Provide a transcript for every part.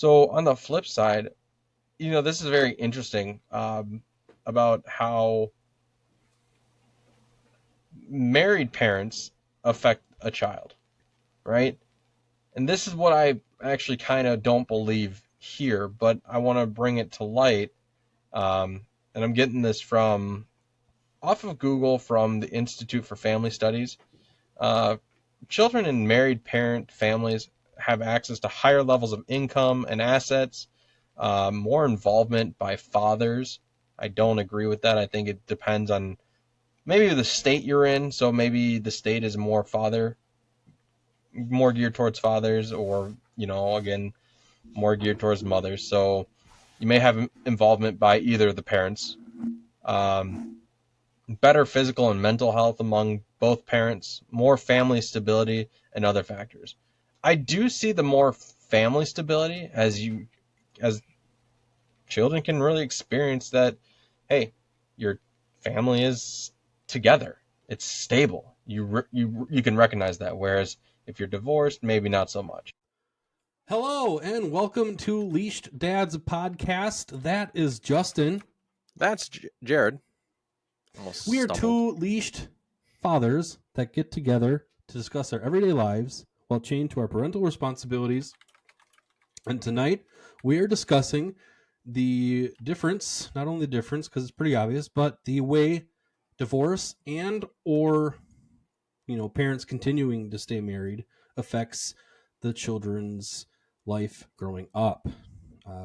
So on the flip side, this is very interesting about how married parents affect a child, right? And this is what I actually kind of don't believe here, but I want to bring it to light. And I'm getting this from off of Google from the Institute for Family Studies. Uh, Children in married parent families have access to higher levels of income and assets, more involvement by fathers. I don't agree with that. I think it depends on maybe the state you're in. So maybe the state is more geared towards fathers, or again, more geared towards mothers. So you may have involvement by either of the parents. Um, Better physical and mental health among both parents, more family stability, and other factors. I do see the more family stability as children can really experience that, hey, your family is together. It's stable. You can recognize that. Whereas if you're divorced, maybe not so much. Hello and welcome to Leashed Dads podcast. That is Justin. That's Jared. Almost We are stumbled. two leashed fathers that get together to discuss our everyday lives while chained to our parental responsibilities. And tonight we are discussing the difference, not only the difference because it's pretty obvious, but the way divorce and or parents continuing to stay married affects the children's life growing up.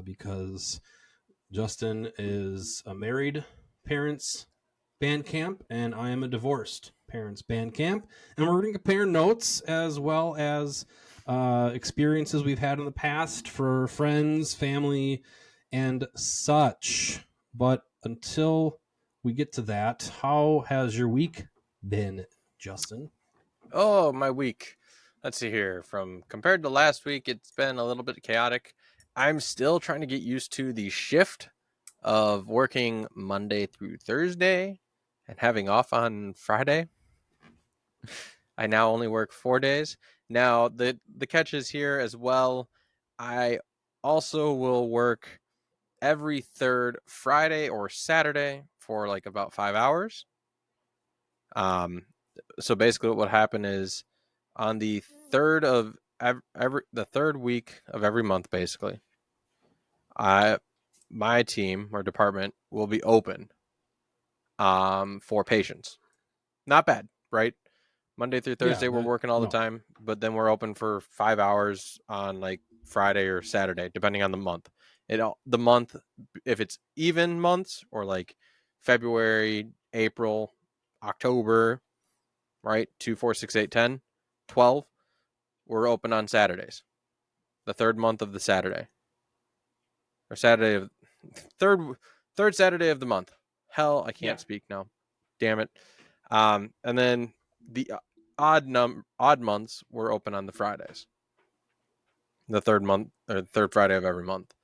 Because Justin is a married parents band camp, and I am a divorced parents band camp. And we're going to compare notes as well as experiences we've had in the past for friends, family, and such. But until we get to that, how has your week been, Justin? Oh, my week. Let's see here. From compared to last week, it's been a little bit chaotic. I'm still trying to get used to the shift of working Monday through Thursday and having off on Friday. I now only work 4 days. Now, the catch is here as well. I also will work every third Friday or Saturday for like about 5 hours. So basically what would happen is on the third of the third week of every month, basically, my team or department will be open for patients. Not bad, right? Monday through Thursday we're working all the time, but then we're open for 5 hours on like Friday or Saturday, depending on the month. The month, if it's even months or like February, April, October, right? 2, 4, 6, 8, 10, 12, we're open on Saturdays. The third month of the Saturday. Or Saturday of third Saturday of the month. Hell, I can't speak now. Damn it. And then the odd months we're open on the Fridays. The third month or third Friday of every month.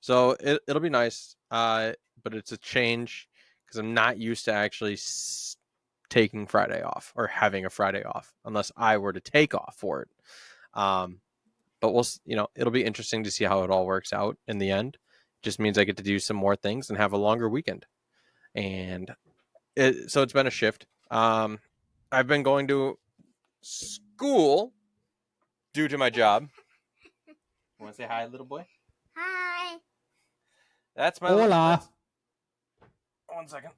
So it'll be nice. But it's a change because I'm not used to actually taking Friday off or having a Friday off unless I were to take off for it. But it'll be interesting to see how it all works out in the end. It just means I get to do some more things and have a longer weekend. And so it's been a shift. I've been going to school due to my job. Want to say hi, little boy? Hi. That's my Hola. 1 second.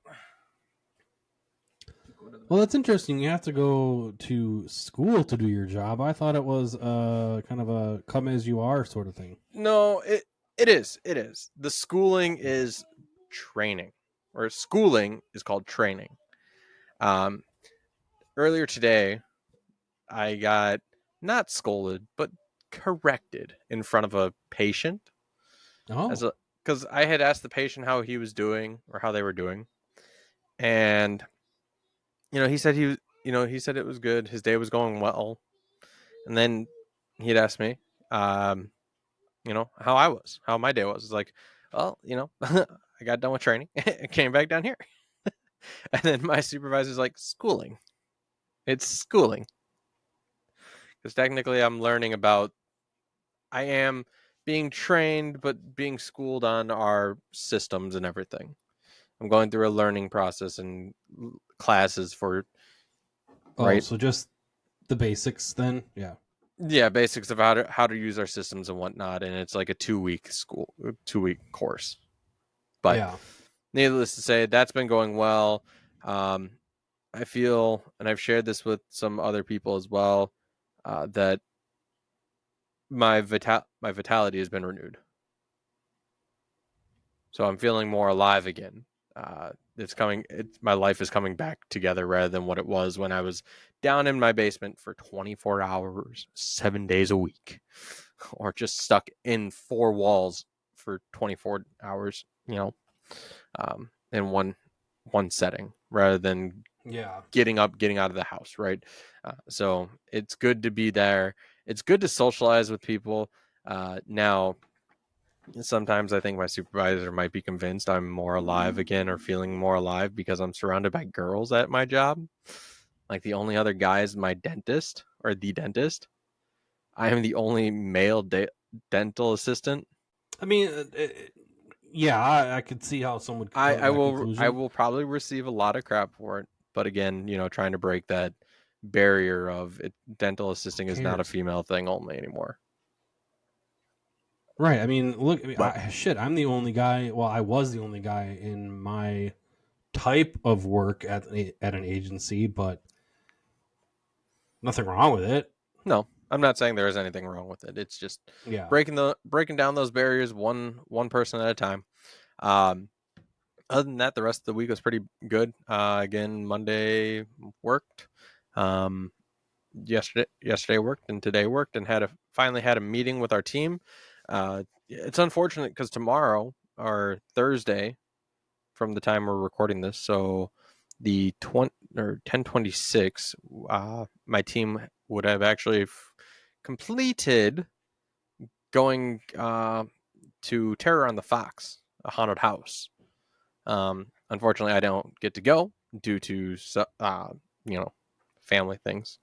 Well, that's interesting. You have to go to school to do your job. I thought it was kind of a come as you are sort of thing. No, it is. It is. The schooling is training, or schooling is called training. Earlier today, I got not scolded, but corrected in front of a patient. Oh. Because I had asked the patient how he was doing or how they were doing. And, he said he said it was good. His day was going well. And then he'd asked me, how how my day was. It's like, well, I got done with training and came back down here. And then my supervisor's like, schooling. It's schooling. Because technically I'm learning about, I am being trained, but being schooled on our systems and everything. I'm going through a learning process and classes for Oh, right. so just the basics then? Yeah. Yeah, basics of how to use our systems and whatnot, and it's like a 2-week course. But Yeah. needless to say, that's been going well. Um, I feel, and I've shared this with some other people as well, that my vitality has been renewed. So I'm feeling more alive again. It's coming. My life is coming back together rather than what it was when I was down in my basement for 24 hours, 7 days a week, or just stuck in 4 walls for 24 hours. In one setting rather than Yeah. getting up, getting out of the house, right? So it's good to be there. It's good to socialize with people. Now, sometimes I think my supervisor might be convinced I'm more alive again or feeling more alive because I'm surrounded by girls at my job. Like the only other guy is my dentist or the dentist. I am the only male dental assistant. I mean, yeah, I could see how someone could I, come to I that will I conclusion. will probably receive a lot of crap for it. But again, trying to break that barrier of dental assisting Who is not a cares? female thing only anymore. Right. I mean, look, I mean, But shit, I'm the only guy. Well, I was the only guy in my type of work at an agency, but nothing wrong with it. no, I'm not saying there is anything wrong with it. It's just Yeah. breaking down those barriers one person at a time. Um, Other than that, the rest of the week was pretty good. Again, Monday worked. Um, yesterday worked, and today worked, and finally had a meeting with our team. It's unfortunate because tomorrow or Thursday, from the time we're recording this, so the 10/26, my team would have actually completed going to Terror on the Fox, a haunted house. Unfortunately, I don't get to go due to you know family things.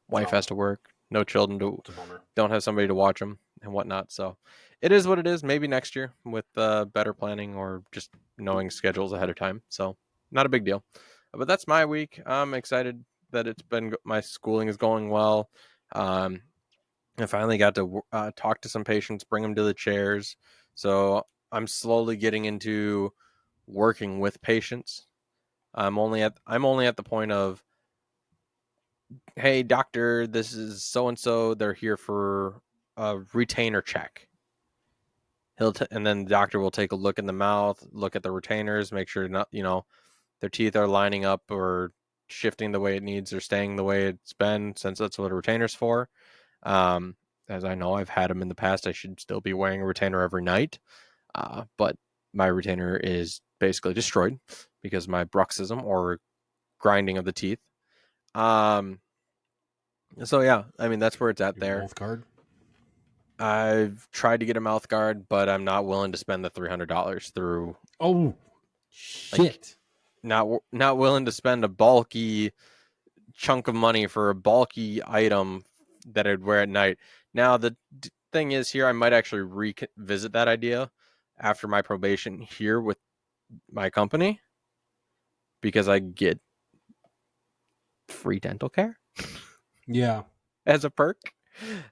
Wife Oh, has to work, no children it's a bummer. don't have somebody to watch them and whatnot. So it is what it is. Maybe next year with better planning or just knowing schedules ahead of time. So not a big deal. But that's my week. I'm excited that my schooling is going well. Um, I finally got to talk to some patients, bring them to the chairs. So I'm slowly getting into working with patients. I'm only at the point of, hey doctor, this is so and so. They're here for a retainer check. And then the doctor will take a look in the mouth, look at the retainers, make sure not their teeth are lining up or shifting the way it needs or staying the way it's been, since that's what a retainer's for. Um, as I know, I've had them in the past. I should still be wearing a retainer every night, but my retainer is basically destroyed because my bruxism or grinding of the teeth. Um, so yeah, I mean that's where it's at Your there. mouth guard. I've tried to get a mouth guard, but I'm not willing to spend the $300 through. Oh, Like, shit. not willing to spend a bulky chunk of money for a bulky item that I'd wear at night. Now the thing is, here I might actually revisit that idea after my probation here with my company, because I get free dental care Yeah. as a perk.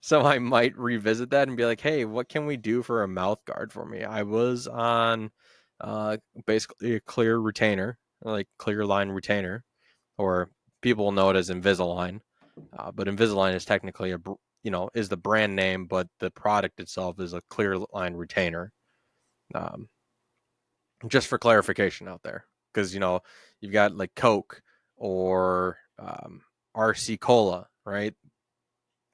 So I might revisit that and be like, hey, what can we do for a mouth guard for me? I was on basically a clear retainer, like clear line retainer, or people know it as Invisalign. But Invisalign is technically is the brand name, but the product itself is a clear line retainer. Um, just for clarification out there, because you've got like Coke or RC Cola, right?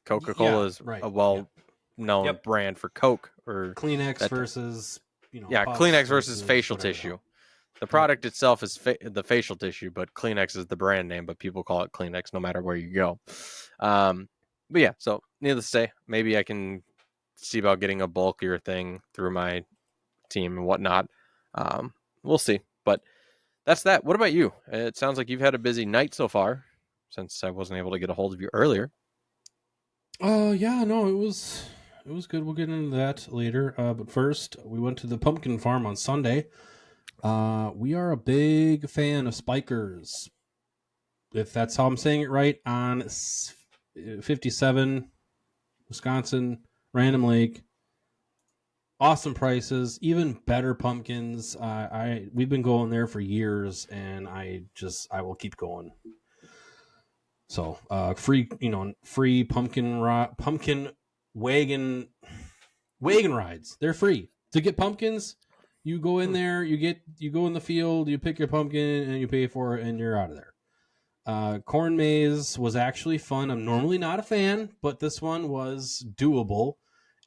Coca Yeah. Cola is Right. a Yeah. well-known Yep. brand for Coke, or Kleenex that. versus Yeah, puffs Kleenex versus versus facial whatever the tissue. hell. The Yep. product itself is the facial tissue, but Kleenex is the brand name, but people call it Kleenex no matter where you go. But yeah, so needless to say, maybe I can see about getting a bulkier thing through my team and whatnot. We'll see. But that's that. What about you? It sounds like you've had a busy night so far, since I wasn't able to get a hold of you earlier. Oh yeah, no, It was good. We'll get into that later. But first, we went to the pumpkin farm on Sunday. We are a big fan of Spikers, if that's how I'm saying it right, on 57 Wisconsin, Random Lake. Awesome prices, even better pumpkins. We've been going there for years, and I will keep going. So free pumpkin wagon rides. They're free to get pumpkins. You go in there, you go in the field, you pick your pumpkin, and you pay for it, and you're out of there. Corn maze was actually fun. I'm normally not a fan, but this one was doable,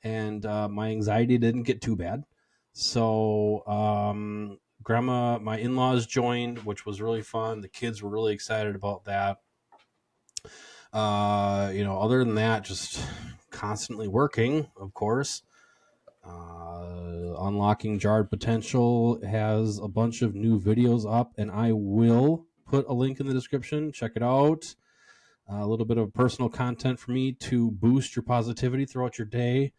and my anxiety didn't get too bad. So my in-laws joined, which was really fun. The kids were really excited about that. Other than that, just constantly working, of course. Unlocking Jarred Potential has a bunch of new videos up, and I will put a link in the description. Check it out. A little bit of personal content for me to boost your positivity throughout your day.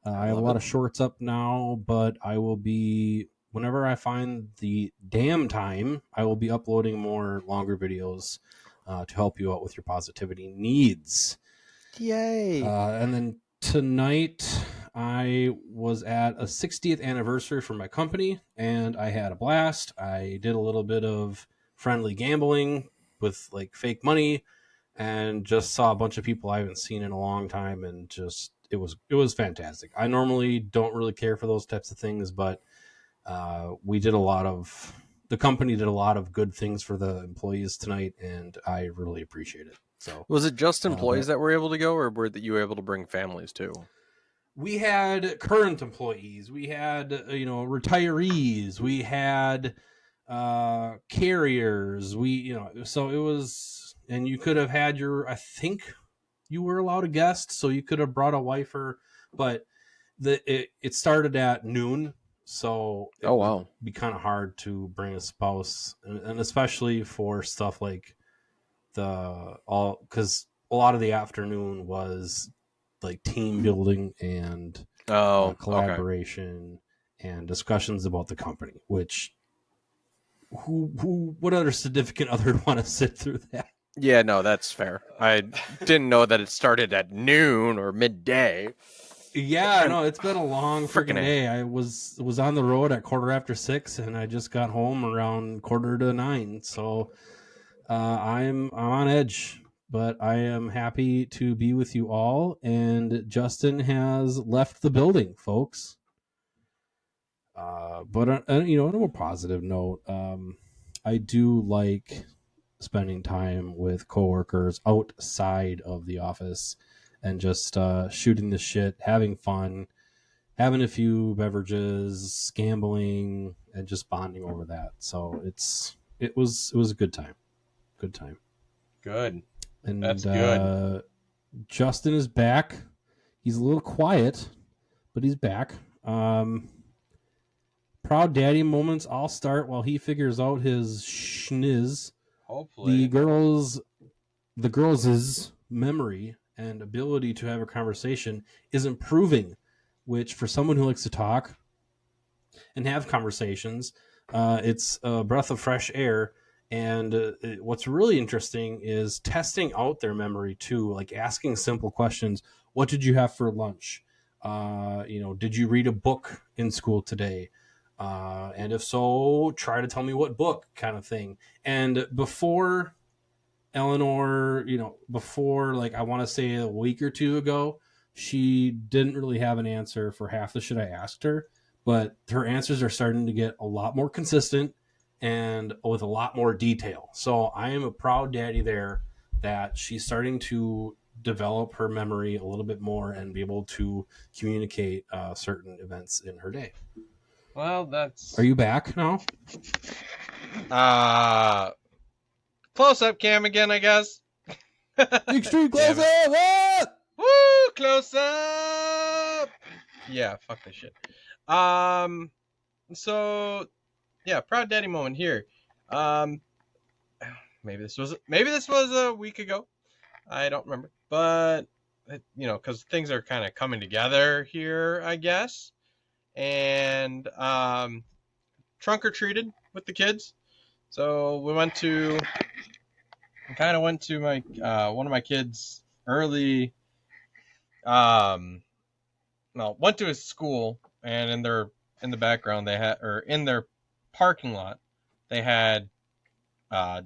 I have a lot of shorts up now, but I will be, whenever I find the damn time, I will be uploading more longer videos to help you out with your positivity needs. Yay! And then tonight, I was at a 60th anniversary for my company, and I had a blast. I did a little bit of friendly gambling with like fake money, and just saw a bunch of people I haven't seen in a long time, and just it was fantastic. I normally don't really care for those types of things, but the company did a lot of good things for the employees tonight, and I really appreciate it. So was it just employees that were able to go, or were you able to bring families too? We had current employees, we had retirees, we had carriers, so it was, and you could have had I think you were allowed a guest, so you could have brought a wifer, but it started at noon, so it would be kind of hard to bring a spouse, and especially for stuff like because a lot of the afternoon was like team building and collaboration and discussions about the company, which what other significant other would want to sit through that? Yeah, no, that's fair. I didn't know that it started at noon or midday. Yeah, no, it's been a long freaking day. I was on the road at 6:15, and I just got home around 8:45. So I'm on edge, but I am happy to be with you all. And Justin has left the building, folks. But on a more positive note, I do like spending time with coworkers outside of the office and just shooting the shit, having fun, having a few beverages, gambling, and just bonding over that. So it was a good time. Good time. Good. And that's good. Justin is back. He's a little quiet, but he's back. Proud daddy moments. I'll start while he figures out his schniz. Hopefully. The girls' memory and ability to have a conversation is improving, which for someone who likes to talk and have conversations, it's a breath of fresh air. And what's really interesting is testing out their memory too, like asking simple questions. What did you have for lunch? Did you read a book in school today? And if so, try to tell me what book, kind of thing. And before Eleanor, before, like, I want to say a week or two ago, she didn't really have an answer for half the shit I asked her, but her answers are starting to get a lot more consistent and with a lot more detail. So I am a proud daddy there that she's starting to develop her memory a little bit more and be able to communicate certain events in her day. Well, that's... Are you back now? Close-up cam again, I guess. Extreme close-up! Woo! Close-up! Yeah, fuck this shit. So, yeah, proud daddy moment here. Maybe this was a week ago. I don't remember. But because things are kind of coming together here, I guess. And trunk or treated with the kids. So we kind of went to my one of my kids' early, went to his school, and in the background they had, or in their parking lot, they had uh,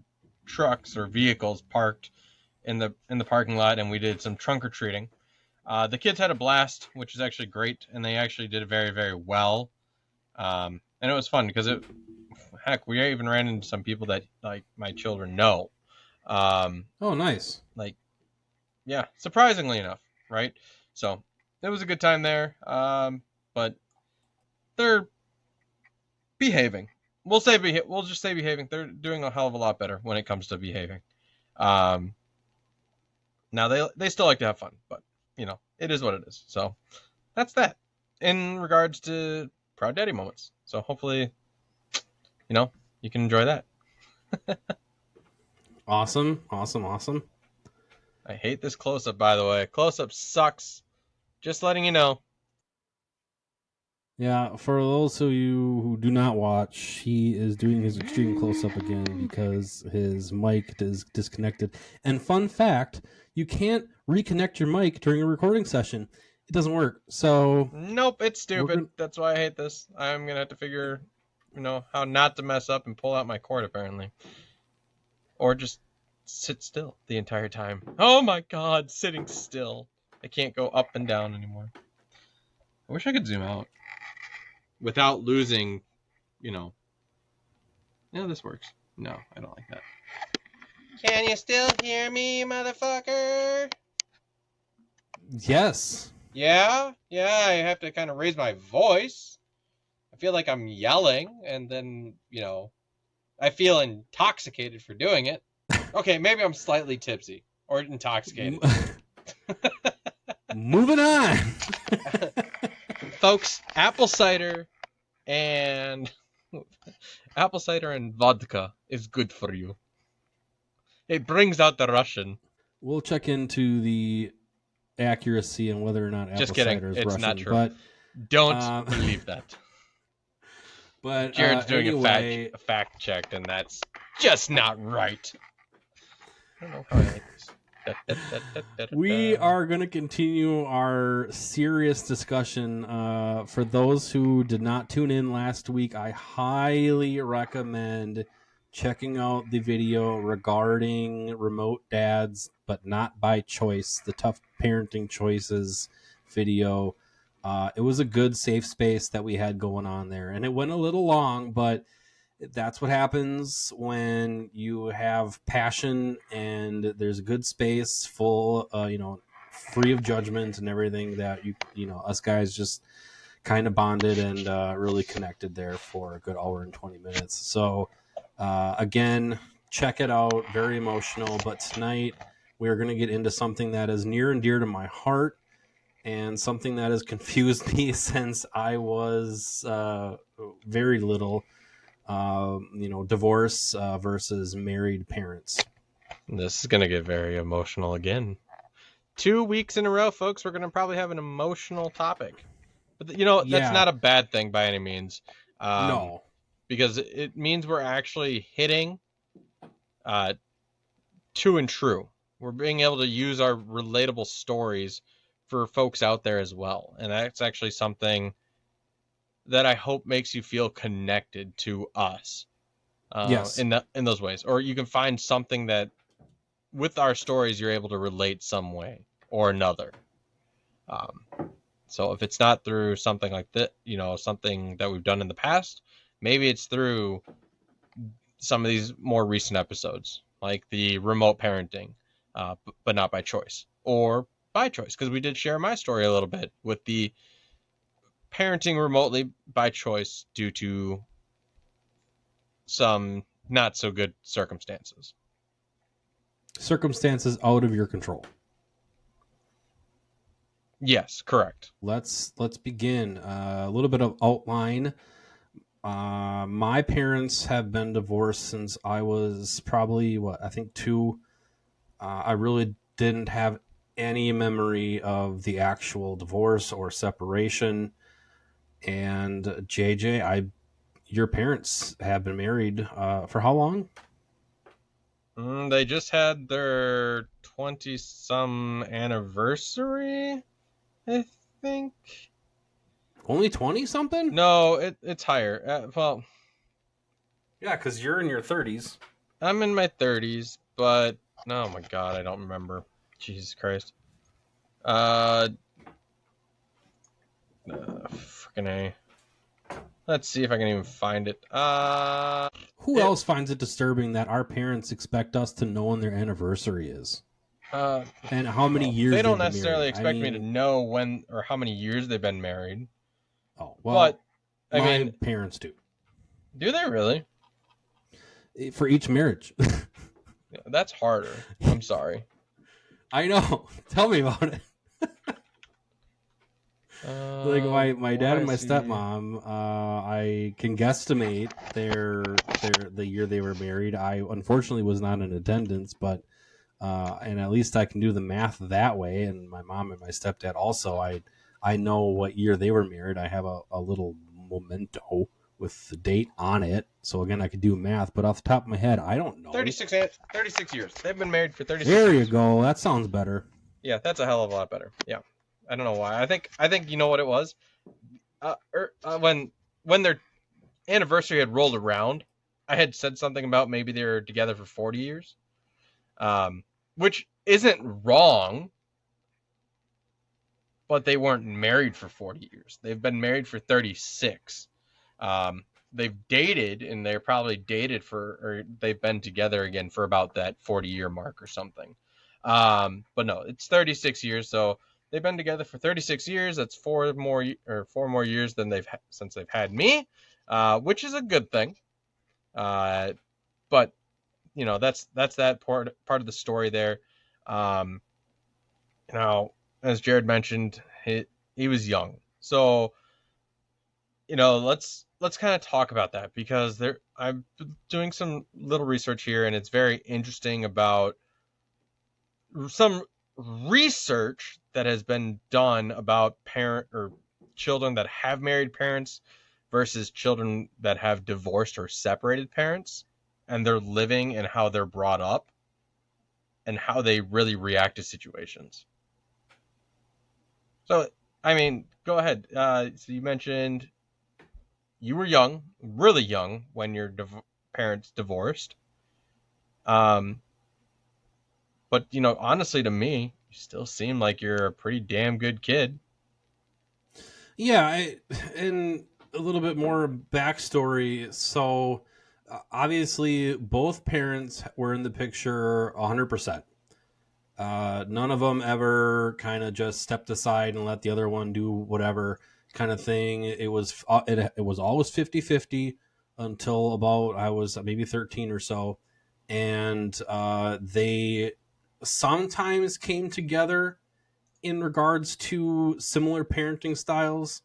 trucks or vehicles parked in the parking lot, and we did some trunk or treating. The kids had a blast, which is actually great, and they actually did it very, very well. And it was fun because we even ran into some people that like my children know. Oh, nice. Like, yeah, surprisingly enough, right? So it was a good time there. But they're behaving. We'll just say behaving. They're doing a hell of a lot better when it comes to behaving. Um, Now they still like to have fun, but it is what it is. So that's that in regards to proud daddy moments. So hopefully, you can enjoy that. Awesome. I hate this close up, by the way. Close up sucks. Just letting you know. Yeah, for those of you who do not watch, he is doing his extreme close up again because his mic is disconnected. And fun fact, you can't reconnect your mic during a recording session. It doesn't work. So Nope, it's stupid. That's why I hate this. I'm gonna have to figure, how not to mess up and pull out my cord apparently, or just sit still the entire time. Oh my god, sitting still. I can't go up and down anymore. I wish I could zoom out without losing, this works. No, I don't like that. Can you still hear me, motherfucker? yes. Yeah, I have to kind of raise my voice. I feel like I'm yelling, and then, I feel intoxicated for doing it. Okay, maybe I'm slightly tipsy or intoxicated. Moving on. Folks, apple cider and vodka is good for you. It brings out the Russian. We'll check into the accuracy and whether or not apple Just kidding. cider is It's Russian. not true. But don't believe that. But Jared's doing anyway, a fact check, and that's just not right. I don't know how I like this. We are going to continue our serious discussion. For those who did not tune in last week, I highly recommend checking out the video regarding remote dads, but not by choice, the tough parenting choices video. It was a good safe space that we had going on there, and it went a little long, but that's what happens when you have passion and there's a good space full, free of judgment and everything, that us guys just kind of bonded and really connected there for a good hour and 20 minutes. So again, check it out. Very emotional. But tonight we are going to get into something that is near and dear to my heart, and something that has confused me since I was very little. Divorce versus married parents. This is going to get very emotional again. 2 weeks in a row, folks, we're going to probably have an emotional topic. But, that's not a bad thing by any means. No. Because it means we're actually hitting true and true. We're being able to use our relatable stories for folks out there as well. And that's actually something that I hope makes you feel connected to us. Yes. In those ways. Or you can find something that with our stories you're able to relate some way or another. So if it's not through something like that, something that we've done in the past, maybe it's through some of these more recent episodes, like the remote parenting, but not by choice, or by choice, because we did share my story a little bit with the parenting remotely by choice due to some not so good circumstances. Circumstances out of your control. Yes, correct. Let's begin. A little bit of outline. My parents have been divorced since I was probably, I think 2. I really didn't have any memory of the actual divorce or separation. And JJ, your parents have been married for how long? They just had their 20-some anniversary, I think. Only 20 something? No, it's higher. Well, Yeah, because you're in your 30s. I'm in my 30s, but oh my god, I don't remember. Jesus Christ. Uh, Freaking A. Let's see if I can even find it. Who else finds it disturbing that our parents expect us to know when their anniversary is? And how many Well, years they don't they've been necessarily married? I expect me to mean, know when or how many years they've been married, oh, but well, I my mean, parents do. do they really? For each marriage. Yeah, that's harder. I'm sorry. I know. Tell me about it. Like my dad Why and my is he? stepmom, I can guesstimate the year they were married. I unfortunately was not in attendance, but and at least I can do the math that way. And my mom and my stepdad also, I know what year they were married. I have a little memento with the date on it. So again, I could do math, but off the top of my head, I don't know. 36 years. They've been married for 36 There years. you go. That sounds better. Yeah, that's a hell of a lot better. Yeah. I don't know why. I think you know what it was. When their anniversary had rolled around, I had said something about maybe they were together for 40 years, which isn't wrong, but they weren't married for 40 years. They've been married for 36. They've dated, and they're probably dated or they've been together again for about that 40-year mark or something. But no, it's 36 years. So they've been together for 36 years. That's four more years than since they've had me, which is a good thing. But that's that part of the story there. Um, as Jared mentioned, he was young, so let's kind of talk about that, because I'm doing some little research here, and it's very interesting about some research that has been done about parent or children that have married parents versus children that have divorced or separated parents, and their living and how they're brought up and how they really react to situations. So, I mean, go ahead. So you mentioned you were young, really young, when your parents divorced. Um, but honestly, to me, you still seem like you're a pretty damn good kid. Yeah, and a little bit more backstory. So, obviously, both parents were in the picture 100%. None of them ever kind of just stepped aside and let the other one do whatever kind of thing. It was always 50-50 until about I was maybe 13 or so, and they sometimes came together in regards to similar parenting styles.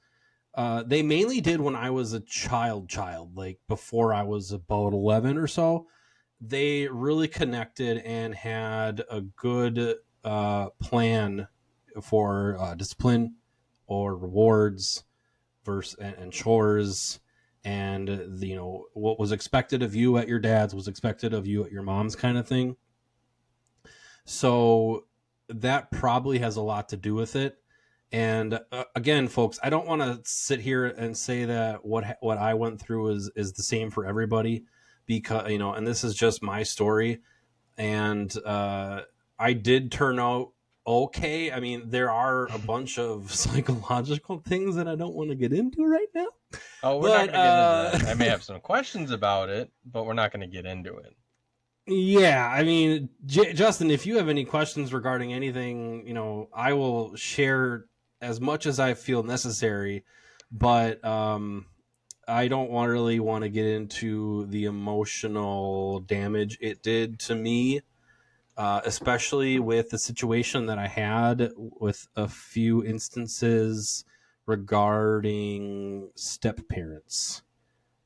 They mainly did when I was a child, like before I was about 11 or so. They really connected and had a good plan for discipline or rewards versus and chores, and what was expected of you at your dad's was expected of you at your mom's, kind of thing. So that probably has a lot to do with it. And again, folks, I don't want to sit here and say that what I went through is the same for everybody, because and this is just my story. And I did turn out okay. I mean, there are a bunch of psychological things that I don't want to get into right now. Oh, we're not going to get into that. I may have some questions about it, but we're not going to get into it. Yeah, I mean, Justin, if you have any questions regarding anything, I will share as much as I feel necessary, but I don't really want to get into the emotional damage it did to me, especially with the situation that I had with a few instances regarding step parents.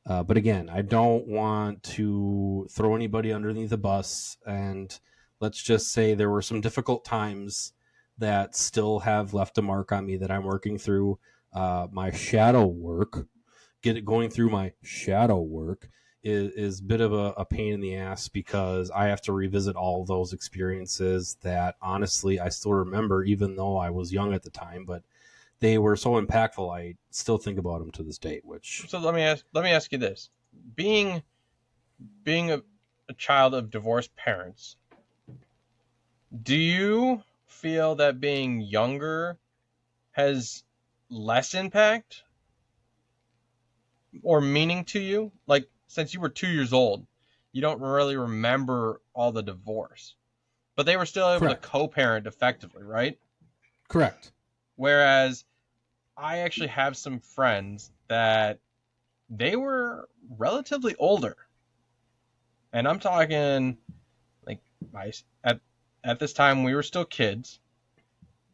But again, I don't want to throw anybody underneath the bus. And let's just say there were some difficult times that still have left a mark on me that I'm working through. My shadow work, going through my shadow work is a bit of a pain in the ass, because I have to revisit all of those experiences that honestly I still remember, even though I was young at the time, but they were so impactful. I still think about them to this day. Which, So let me ask you this: being a child of divorced parents, do you feel that being younger has less impact or meaning to you? Like, since you were 2 years old, you don't really remember all the divorce, but they were still able to correct, co-parent effectively, right? correct. Whereas I actually have some friends that they were relatively older, and I'm talking like my at this time we were still kids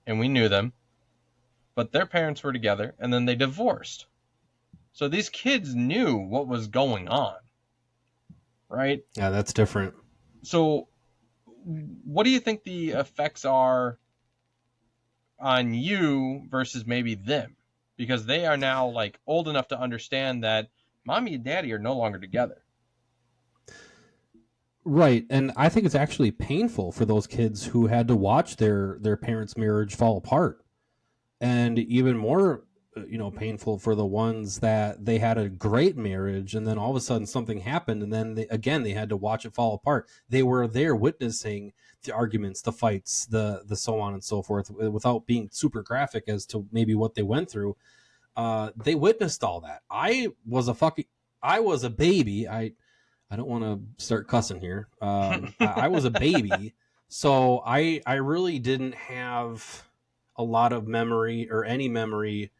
and we knew them, but their parents were together and then they divorced. So these kids knew what was going on, right? Yeah, that's different. So what do you think the effects are on you versus maybe them? Because they are now like old enough to understand that mommy and daddy are no longer together. Right, and I think it's actually painful for those kids who had to watch their parents' marriage fall apart, and even more, painful for the ones that they had a great marriage and then all of a sudden something happened, and then they had to watch it fall apart. They were there witnessing the arguments, the fights, the so on and so forth, without being super graphic as to maybe what they went through. They witnessed all that. I was a baby. I don't want to start cussing here. I was a baby, so I really didn't have a lot of memory, or any memory.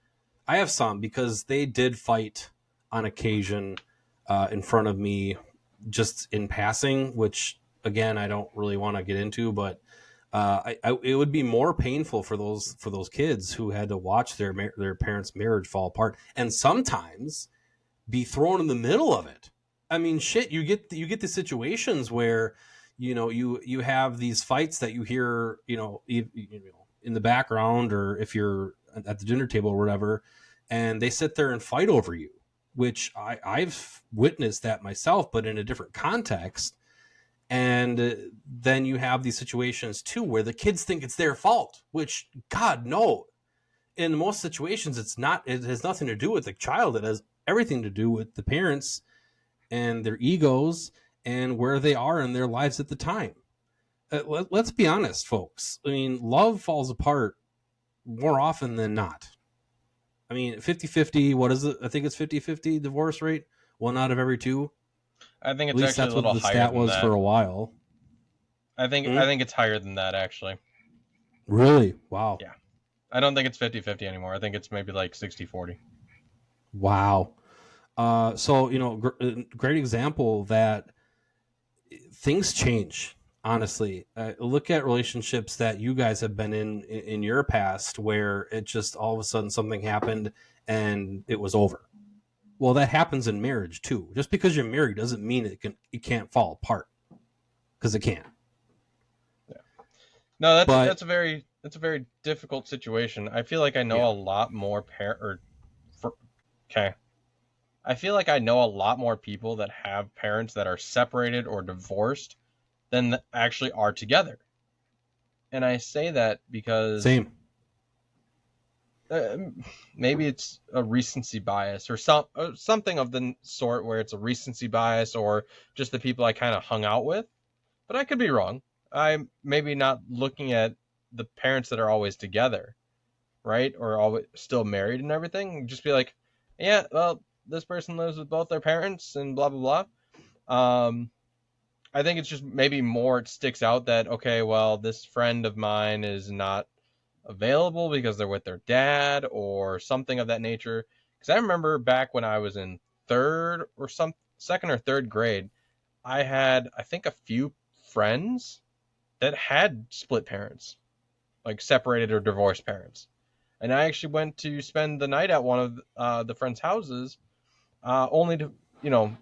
I have some, because they did fight on occasion in front of me, just in passing, which again I don't really want to get into, but it would be more painful for those kids who had to watch their parents' marriage fall apart, and sometimes be thrown in the middle of it. I mean, shit, you get the situations where you have these fights that you hear, in the background, or if you're at the dinner table or whatever, and they sit there and fight over you, which I've witnessed that myself, but in a different context. And then you have these situations too where the kids think it's their fault, which, God, no. In most situations, it's not. It has nothing to do with the child. It has everything to do with the parents and their egos and where they are in their lives at the time. Let's be honest, folks. I mean, love falls apart more often than not. I mean, 50-50, what is it? I think it's 50-50 divorce rate. One out of every two. I think At it's least actually a that's what little the higher stat than was that. for a while. I think it's higher than that actually. Really? Wow. Yeah. I don't think it's 50-50 anymore. I think it's maybe like 60-40. Wow. So, great example that things change. Honestly, look at relationships that you guys have been in your past, where it just all of a sudden something happened and it was over. Well, that happens in marriage too. Just because you're married doesn't mean it can't fall apart, because it can. Yeah. No, But that's a very difficult situation. I feel like I know yeah, a lot more okay. I feel like I know a lot more people that have parents that are separated or divorced than that actually are together. And I say that because same. uh, maybe it's a recency bias or something of the sort, where it's a recency bias or just the people I kind of hung out with. But I could be wrong. I'm maybe not looking at the parents that are always together, right? Or always still married and everything. Just be like, yeah, well, this person lives with both their parents and blah blah blah. I think it's just maybe more it sticks out that, okay, well, this friend of mine is not available because they're with their dad or something of that nature. Because I remember back when I was in third or some second or third grade, I had, I think, a few friends that had split parents, like separated or divorced parents. And I actually went to spend the night at one of the friends' houses, only to, you know,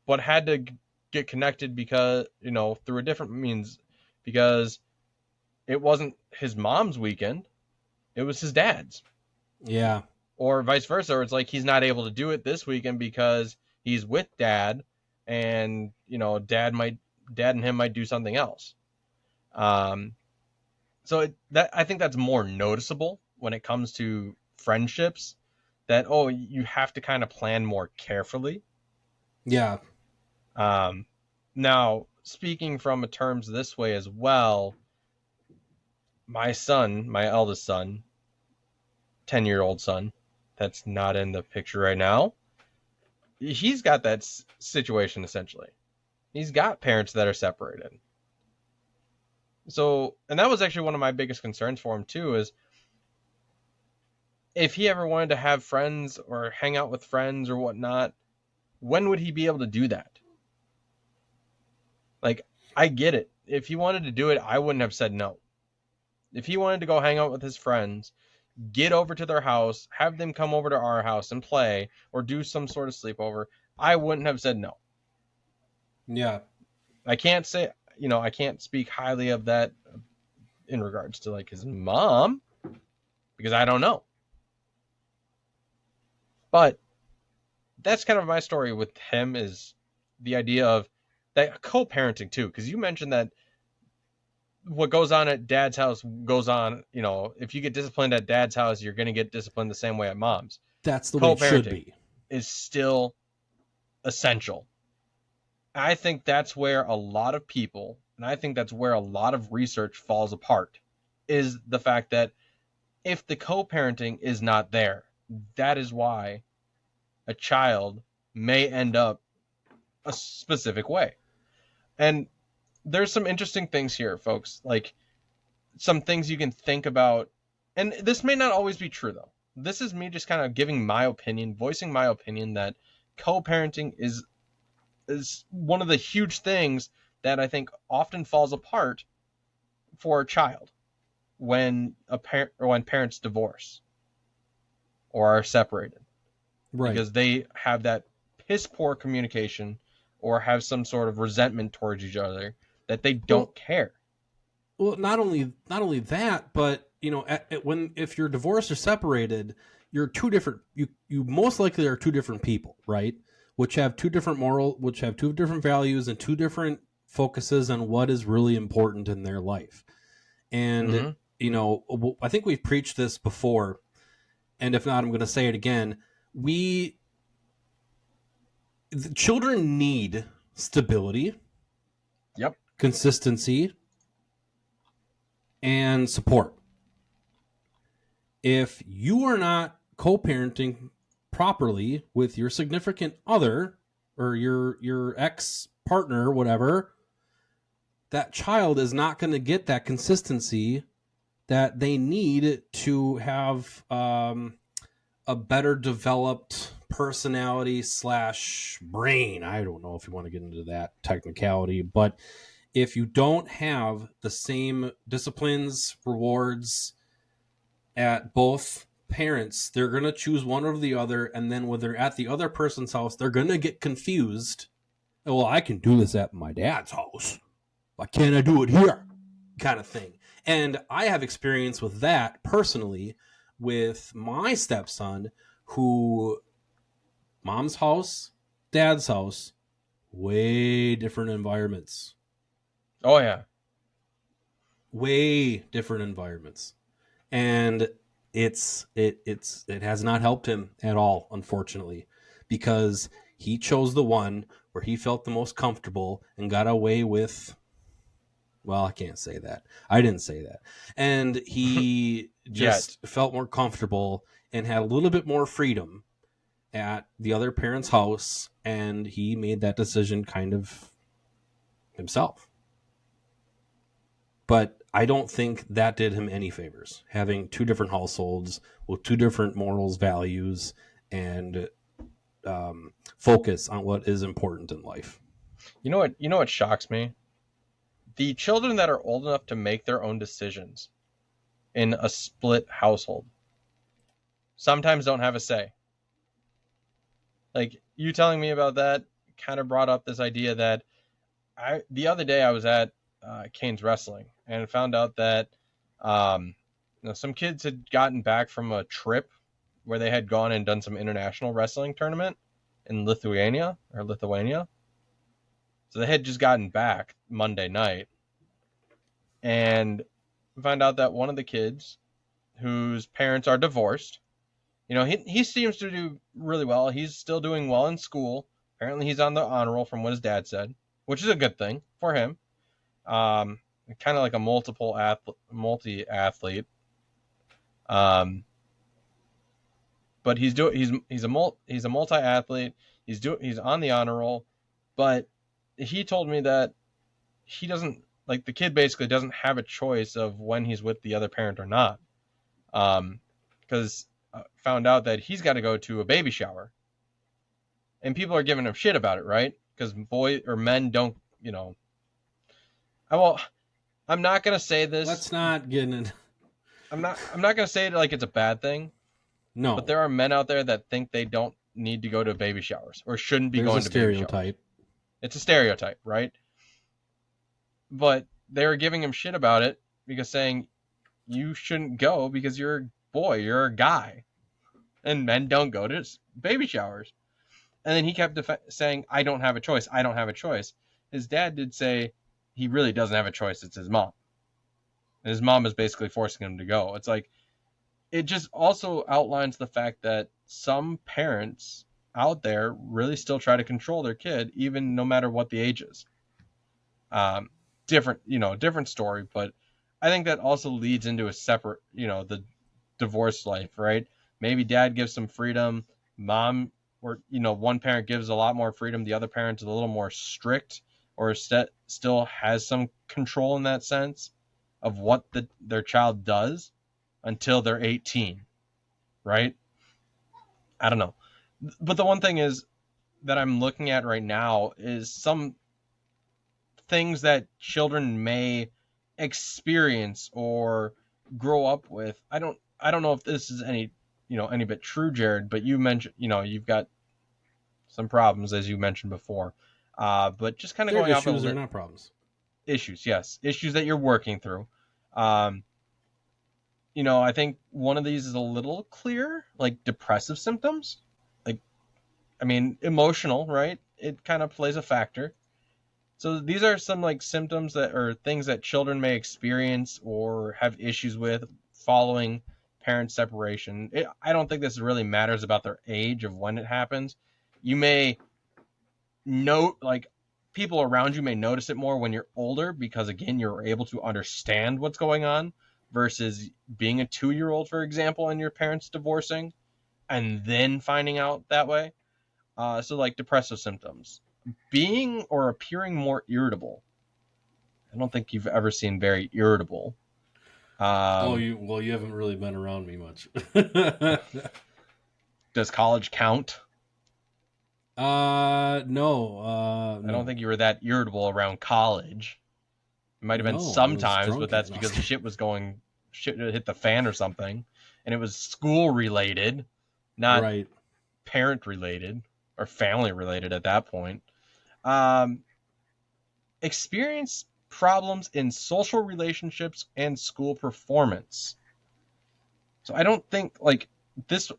but had to get connected because, through a different means, because it wasn't his mom's weekend, it was his dad's. Yeah. Or vice versa, or it's like he's not able to do it this weekend because he's with dad, and dad and him might do something else. So I think that's more noticeable when it comes to friendships, that you have to kind of plan more carefully. Yeah. Now, speaking from terms this way as well, my eldest son, 10-year-old son, that's not in the picture right now, he's got that situation essentially. He's got parents that are separated. So, and that was actually one of my biggest concerns for him too, is if he ever wanted to have friends or hang out with friends or whatnot, when would he be able to do that? Like, I get it. If he wanted to do it, I wouldn't have said no. If he wanted to go hang out with his friends, get over to their house, have them come over to our house and play, or do some sort of sleepover, I wouldn't have said no. Yeah. I can't speak highly of that in regards to like his mom, because I don't know. But that's kind of my story with him, is the idea of that co-parenting too, because you mentioned that what goes on at dad's house goes on, if you get disciplined at dad's house, you're going to get disciplined the same way at mom's. That's the way it should Co-parenting be. is still essential. I think that's where a lot of people, and I think that's where a lot of research falls apart, is the fact that if the co-parenting is not there, that is why a child may end up a specific way. And there's some interesting things here, folks, like some things you can think about. And this may not always be true, though. This is me just kind of giving my opinion, voicing my opinion, that co-parenting is one of the huge things that I think often falls apart for a child when parents divorce or are separated. Right. Because they have that piss poor communication or have some sort of resentment towards each other, that they don't care. Well, not only that, but if you're divorced or separated, you're two different. You most likely are two different people, right? Which have two different which have two different values and two different focuses on what is really important in their life. And I think we've preached this before, and if not, I'm going to say it again. The children need stability, Yep, consistency, and support. If you are not co-parenting properly with your significant other or your ex-partner, whatever, that child is not going to get that consistency that they need to have a better developed personality / brain. I don't know if you want to get into that technicality, but if you don't have the same disciplines, rewards at both parents, they're going to choose one or the other. And then when they're at the other person's house, they're going to get confused. Well, I can do this at my dad's house. Why can't I do it here? Kind of thing. And I have experience with that personally with my stepson, who mom's house, dad's house, way different environments. Oh yeah. Way different environments. And it has not helped him at all, unfortunately, because he chose the one where he felt the most comfortable and got away with, well, I can't say that. I didn't say that. And he just felt more comfortable and had a little bit more freedom at the other parent's house, and he made that decision kind of himself. But I don't think that did him any favors, having two different households with two different morals, values, and focus on what is important in life. You know what shocks me? The children that are old enough to make their own decisions in a split household sometimes don't have a say. Like, you telling me about that kind of brought up this idea that the other day I was at Kane's Wrestling and found out that Um, some kids had gotten back from a trip where they had gone and done some international wrestling tournament in Lithuania. So they had just gotten back Monday night and found out that one of the kids whose parents are divorced, he seems to do really well. He's still doing well in school. Apparently he's on the honor roll from what his dad said, which is a good thing for him. Kind of like a multi-athlete. But he's a multi-athlete. He's on the honor roll, but he told me that he doesn't like the kid basically doesn't have a choice of when he's with the other parent or not. Because found out that he's got to go to a baby shower, and people are giving him shit about it, right? Because men don't, I'm not gonna say this. Let's not get in. I'm not gonna say it like it's a bad thing. No, but there are men out there that think they don't need to go to baby showers or shouldn't be there's going a to baby showers. stereotype. It's a stereotype, right? But they're giving him shit about it because saying you shouldn't go because you're a boy, you're a guy, and men don't go to baby showers. And then he kept saying, I don't have a choice. I don't have a choice. His dad did say he really doesn't have a choice. It's his mom. And his mom is basically forcing him to go. It's like, it just also outlines the fact that some parents out there really still try to control their kid, even no matter what the age is. Different story, but I think that also leads into a separate, the divorce life, right? Maybe dad gives some freedom, mom, or one parent gives a lot more freedom, the other parent's a little more strict, or still has some control in that sense of what their child does until they're 18, right? I don't know. But the one thing is that I'm looking at right now is some things that children may experience or grow up with. I don't know if this is any bit true, Jared, but you mentioned, you've got some problems as you mentioned before. But just kind of They're going off issues, they're not problems. Issues, yes. Issues that you're working through. I think one of these is a little clear, like depressive symptoms. Like, I mean, emotional, right? It kind of plays a factor. So these are some like symptoms that are things that children may experience or have issues with following parent separation. I don't think this really matters about their age of when it happens. You may note, like, people around you may notice it more when you're older because, again, you're able to understand what's going on versus being a 2-year-old, for example, and your parents divorcing and then finding out that way. So like depressive symptoms, being or appearing more irritable. I don't think you've ever seen very irritable. You haven't really been around me much. Does college count? No. I don't think you were that irritable around college. It might have been No, I was sometimes, but drunk that's and because shit hit the fan or something, and it was school related, not right. parent related or family related at that point. Experience problems in social relationships and school performance. So I don't think like this.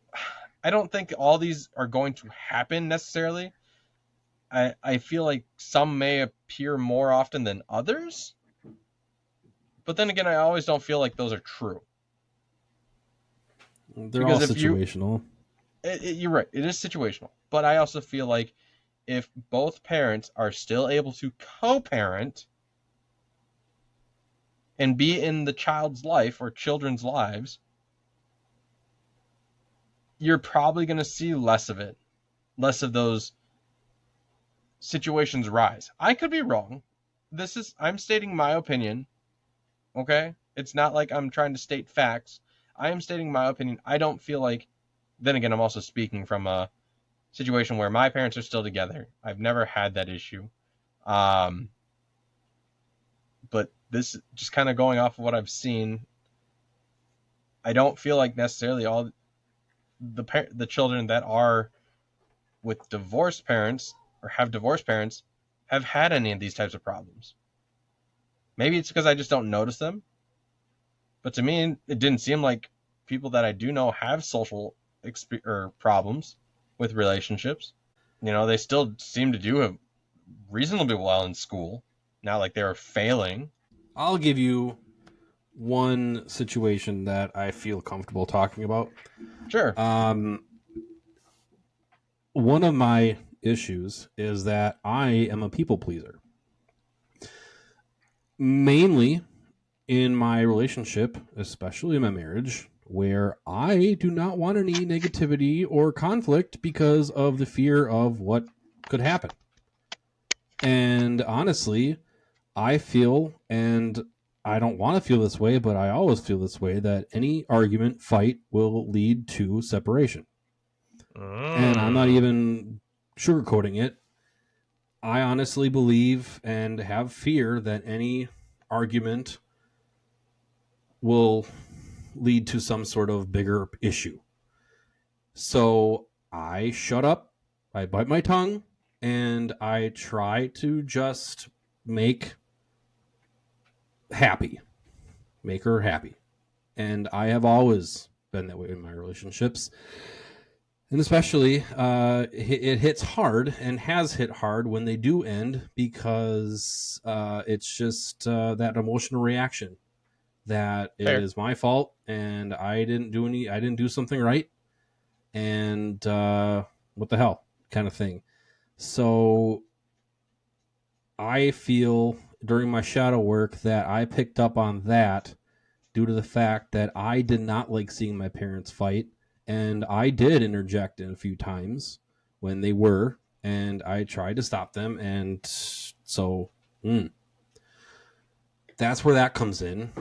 I don't think all these are going to happen necessarily. I feel like some may appear more often than others. But then again, I always don't feel like those are true. They're all situational. You're right. It is situational. But I also feel like if both parents are still able to co-parent and be in the child's life or children's lives, you're probably going to see less of it. Less of those situations rise. I could be wrong. I'm stating my opinion. Okay? It's not like I'm trying to state facts. I am stating my opinion. I don't feel like, then again, I'm also speaking from a situation where my parents are still together. I've never had that issue. But this, just kind of going off of what I've seen, I don't feel like necessarily all the children that are with divorced parents or have divorced parents have had any of these types of problems. Maybe it's because I just don't notice them. But to me, it didn't seem like people that I do know have social or problems with relationships. They still seem to do reasonably well in school. Not like they were failing. I'll give you one situation that I feel comfortable talking about. Sure. One of my issues is that I am a people pleaser. Mainly in my relationship, especially in my marriage, where I do not want any negativity or conflict because of the fear of what could happen. And honestly, I feel, and I don't want to feel this way, but I always feel this way, that any argument, fight will lead to separation. And I'm not even sugarcoating it. I honestly believe and have fear that any argument will lead to some sort of bigger issue. So I shut up, I bite my tongue, and I try to just make her happy. And I have always been that way in my relationships. And especially, it hits hard and has hit hard when they do end, because it's just that emotional reaction that it Fair. is my fault and I didn't do something right, and what the hell kind of thing. So I feel during my shadow work that I picked up on that due to the fact that I did not like seeing my parents fight, and I did interject in a few times when they were, and I tried to stop them, and so that's where that comes in.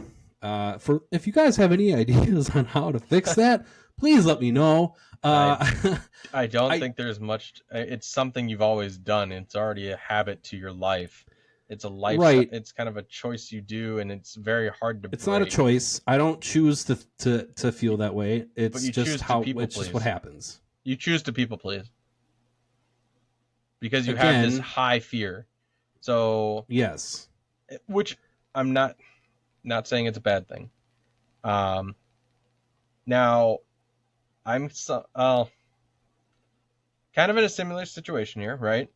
For if you guys have any ideas on how to fix that, please let me know. I don't think there's much. It's something you've always done. It's already a habit to your life. It's a lifestyle. Right. It's kind of a choice you do, and it's very hard to It's break. not a choice. I don't choose to feel that way. It's just just what happens. You choose to people please because you have this high fear. So yes, which I'm not saying it's a bad thing. Now I'm kind of in a similar situation here, right?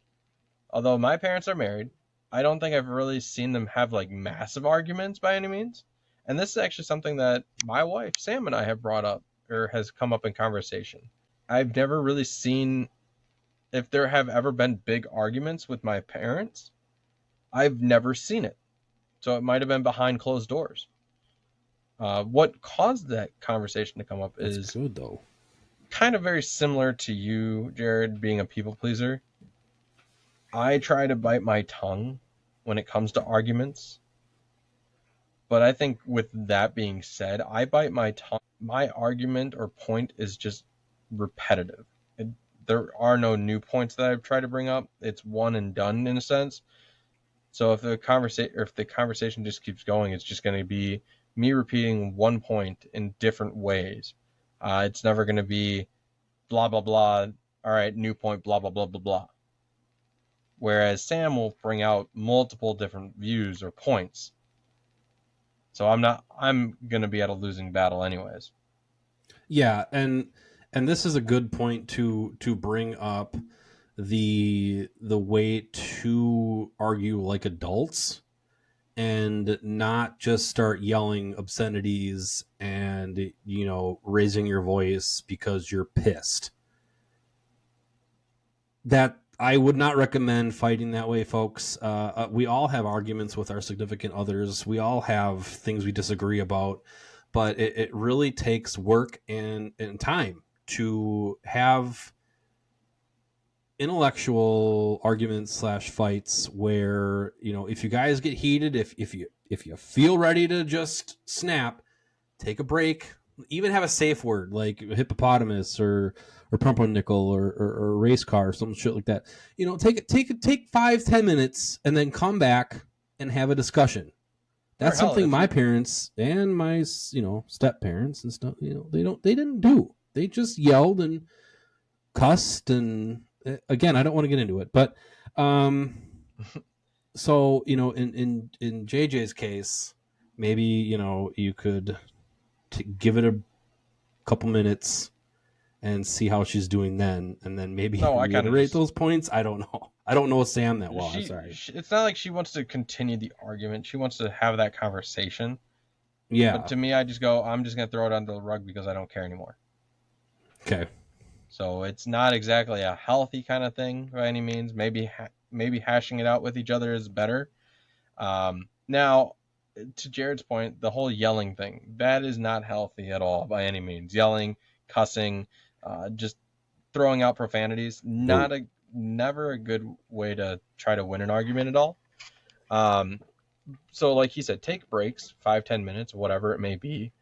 Although my parents are married, I don't think I've really seen them have like massive arguments by any means. And this is actually something that my wife, Sam, and I have brought up or has come up in conversation. I've never really seen if there have ever been big arguments with my parents. I've never seen it. So it might have been behind closed doors. What caused that conversation to come up is good though. Kind of very similar to you, Jared, being a people pleaser. I try to bite my tongue when it comes to arguments. But I think with that being said, I bite my tongue. My argument or point is just repetitive. There are no new points that I've tried to bring up. It's one and done in a sense. So if the conversation just keeps going, it's just going to be me repeating one point in different ways. It's never going to be blah, blah, blah. All right, new point, blah, blah, blah, blah, blah. Whereas Sam will bring out multiple different views or points. So I'm going to be at a losing battle anyways. Yeah, and this is a good point to bring up the way to argue like adults and not just start yelling obscenities and raising your voice because you're pissed. That I would not recommend fighting that way, folks. We all have arguments with our significant others. We all have things we disagree about, but it really takes work and time to have intellectual arguments / fights where, if you guys get heated, if you feel ready to just snap, take a break, even have a safe word like hippopotamus or pumpernickel or race car or some shit like that. Take 5-10 minutes and then come back and have a discussion. That's something my parents and my step parents and stuff, they didn't do. They just yelled and cussed, and again, I don't want to get into it, but so in JJ's case, maybe you could to give it a couple minutes and see how she's doing then, and then maybe No, I kind of reiterate just those points. I don't know. I don't know Sam that well. I'm she, sorry. she. It's not like she wants to continue the argument. She wants to have that conversation. But Yeah. to me, I just go, I'm just gonna throw it under the rug because I don't care anymore. Okay. So it's not exactly a healthy kind of thing by any means. Maybe hashing it out with each other is better. Now, to Jared's point, the whole yelling thing, that is not healthy at all by any means. Yelling, cussing, just throwing out profanities, No. never a good way to try to win an argument at all. So like he said, take breaks, 5-10 minutes, whatever it may be.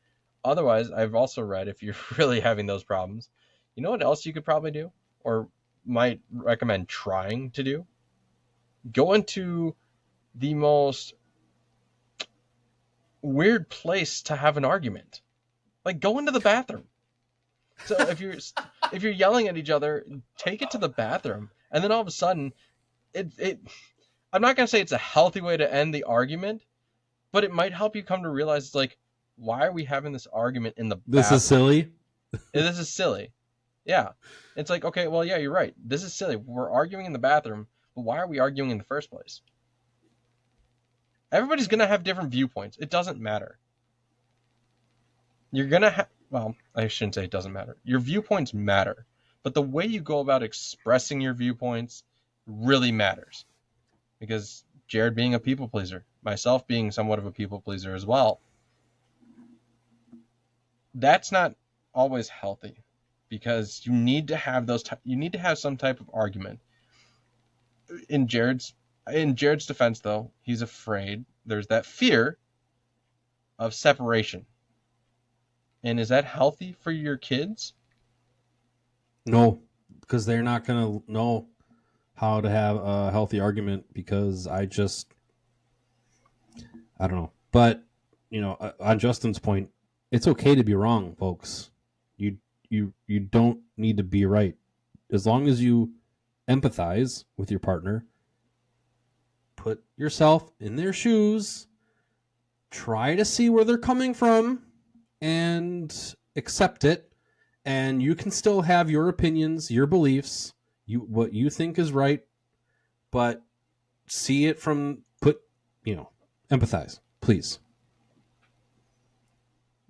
Otherwise, I've also read, if you're really having those problems, you know what else you could probably do, or might recommend trying to do? Go into the most weird place to have an argument. Like, go into the bathroom. So if you're yelling at each other, take it to the bathroom, and then all of a sudden, it I'm not gonna say it's a healthy way to end the argument, but it might help you come to realize it's like, why are we having this argument in the This is bathroom? silly. This is silly. Yeah. It's like, okay, well, yeah, you're right. This is silly. We're arguing in the bathroom, but why are we arguing in the first place? Everybody's going to have different viewpoints. It doesn't matter. You're going to have, well, I shouldn't say it doesn't matter. Your viewpoints matter, but the way you go about expressing your viewpoints really matters. Because Jared being a people pleaser, myself being somewhat of a people pleaser as well, that's not always healthy. Because you need to have you need to have some type of argument. In Jared's defense, though, he's afraid. There's that fear of separation. And is that healthy for your kids? No, because they're not going to know how to have a healthy argument because I don't know. But, on Justin's point, it's okay to be wrong, folks. You don't need to be right. As long as you empathize with your partner, put yourself in their shoes, try to see where they're coming from, and accept it. And you can still have your opinions, your beliefs, what you think is right, but see it from empathize, please.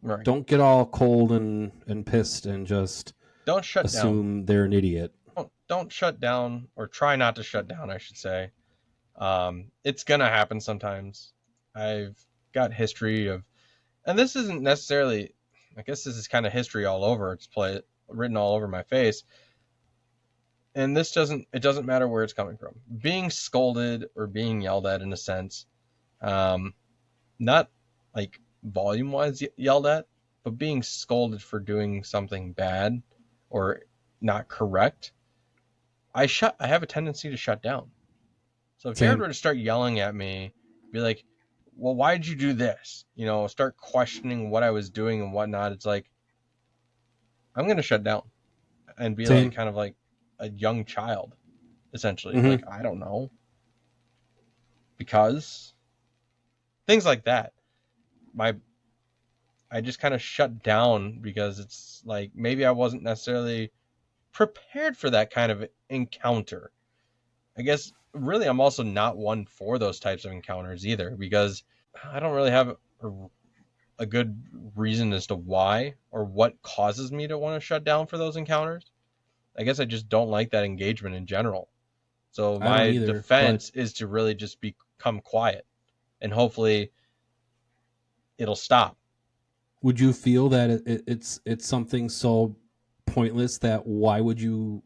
Right. Don't get all cold and pissed and just don't assume down. They're an idiot. Don't shut down, or try not to shut down, I should say. It's gonna happen sometimes. I've got history of, and this isn't necessarily, I guess this is kind of history all over. It's written all over my face. And it doesn't matter where it's coming from. Being scolded or being yelled at, in a sense, not like volume wise yelled at, but being scolded for doing something bad or not correct, I have a tendency to shut down. So if Jared were to start yelling at me, be like, well, why did you do this? Start questioning what I was doing and whatnot. It's like, I'm going to shut down and be like, kind of like a young child, essentially. Mm-hmm. Like, I don't know. Because things like that. I just kind of shut down because it's like, maybe I wasn't necessarily prepared for that kind of encounter. I guess really I'm also not one for those types of encounters either, because I don't really have a good reason as to why or what causes me to want to shut down for those encounters. I guess I just don't like that engagement in general. So my defense is to really just become quiet, and hopefully it'll stop. Would you feel that it's something so pointless that why would you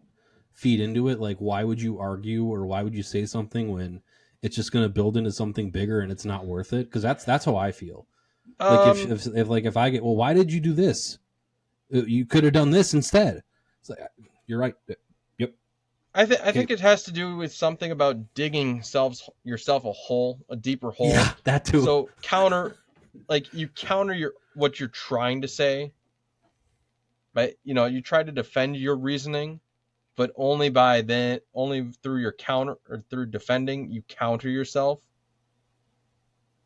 feed into it? Like, why would you argue or why would you say something when it's just going to build into something bigger and it's not worth it? Because that's how I feel. Like if I get, well, why did you do this? You could have done this instead. It's like, you're right. Yep. I think it has to do with something about digging yourself a deeper hole. Yeah, that too. So you counter what you're trying to say, but you try to defend your reasoning, but only through your counter, or through defending, you counter yourself.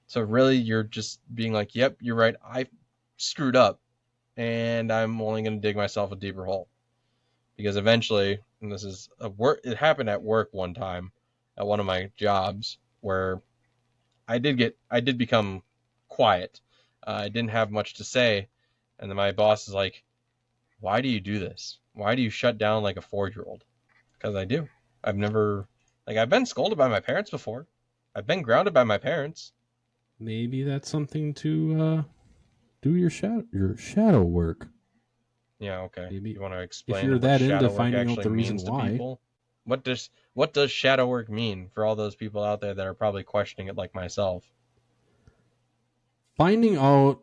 So really, you're just being like, yep, you're right, I screwed up, and I'm only going to dig myself a deeper hole. Because eventually, and this is it happened at work one time at one of my jobs where I did become quiet. I didn't have much to say, and then my boss is like, "Why do you do this? Why do you shut down like a 4-year-old?" Because I do. I've been scolded by my parents before. I've been grounded by my parents. Maybe that's something to do your shadow work. Yeah, okay. Maybe You want to if explain you're what that into shadow work finding out actually the reason means to why. people? What does shadow work mean for all those people out there that are probably questioning it like myself? Finding out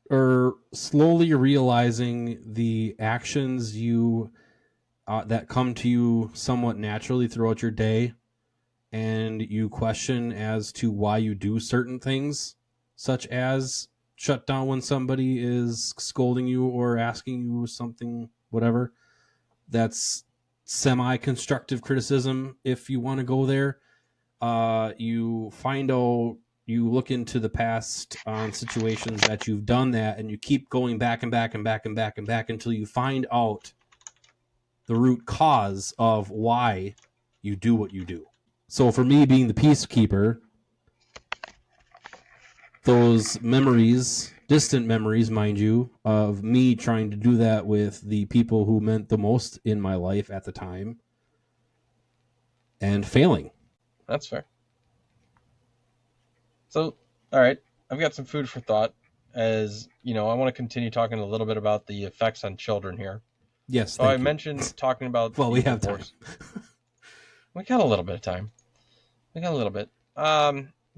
or slowly realizing the actions you that come to you somewhat naturally throughout your day, and you question as to why you do certain things, such as shut down when somebody is scolding you or asking you something, whatever. That's semi-constructive criticism, if you want to go there. You find out, you look into the past on situations that you've done that, and you keep going back and back and back and back and back until you find out the root cause of why you do what you do. So for me, being the peacekeeper, those memories, distant memories, mind you, of me trying to do that with the people who meant the most in my life at the time and failing. That's fair. So, all right, I've got some food for thought. As you know, I want to continue talking a little bit about the effects on children here. Yes, So I thank you. mentioned talking about Well, we the have time. divorce. We got a little bit of time. We got a little bit.